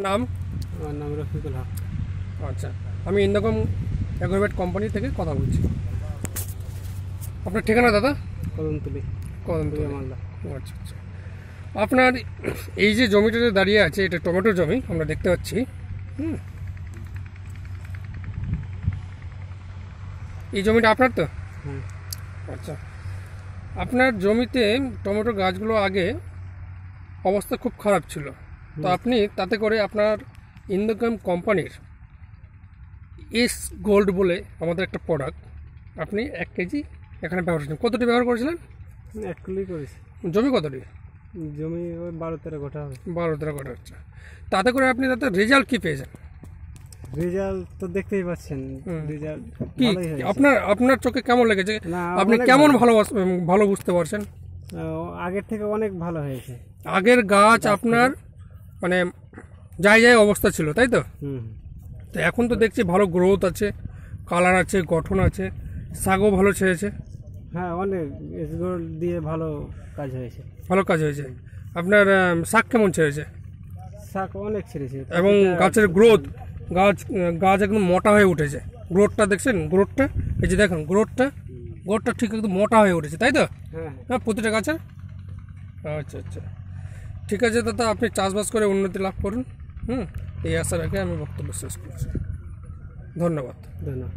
নাম? আমার নাম রফিকুল হক। আচ্ছা, আমি ইন্দোকম অ্যাগ্রোভেট কোম্পানি থেকে কথা বলছি। আপনার ঠিকানা দাদা? কদমতলি, কদমতলি, মালদা। আচ্ছা আচ্ছা। আপনার এই যে জমিটাতে দাঁড়িয়ে আছে, এটা টমেটোর জমি আমরা দেখতে পাচ্ছি। এই জমিটা আপনার তো? হ্যাঁ। আচ্ছা, আপনার জমিতে টমেটো গাছগুলো আগে অবস্থা খুব খারাপ ছিল, তো আপনি তাতে করে আপনার ইন্দোকম কোম্পানির এস গোল্ড বলে আমাদের একটা প্রোডাক্ট, আপনি 1 কেজি এখানে ব্যবহার করেছেন। কতটি ব্যবহার করেছিলেন? 1 কিলোই করেছি। জমি কতটি? জমি ওই 12-13 কাঠা হবে। 12-13 কাঠা। আচ্ছা, তাতে করে আপনি তাতে রেজাল্ট কী পেয়েছেন? রেজাল্ট তো দেখতেই পাচ্ছেন, রেজাল্ট কি ভালোই হয়েছে। আপনার চোখে কেমন লেগেছে? না, আপনি অনেক কেমন ভালো। ভালো বুঝতে পারছেন? আগের থেকে অনেক ভালো হয়েছে। আগের গাছ আপনার মানে জায়গায় অবস্থা ছিল, তাই তো? তো এখন তো দেখছি ভালো গ্রোথ আছে, কালার আছে, গঠন আছে, শাকও ভালো ছেড়েছে। হ্যাঁ, অনেক এসগোল দিয়ে ভালো কাজ হয়েছে। ভালো কাজ হয়েছে। আপনার শাক কেমন ছেড়েছে? শাক অনেক ছেড়েছে এবং গাছের গ্রোথ, গাছ একদম মোটা হয়ে উঠেছে। গ্রোথটা দেখছেন? গ্রোথটা এই যে দেখুন, গ্রোথটা ঠিক একদম মোটা হয়ে উঠেছে, তাই তো? হ্যাঁ, হ্যাঁ, প্রতিটা গাছের। আচ্ছা আচ্ছা, ঠিক আছে দাদা, আপনি চাষবাস করে উন্নতি লাভ করুন। এই আশা রেখে আমি বক্তব্য শেষ করছি। ধন্যবাদ। ধন্যবাদ।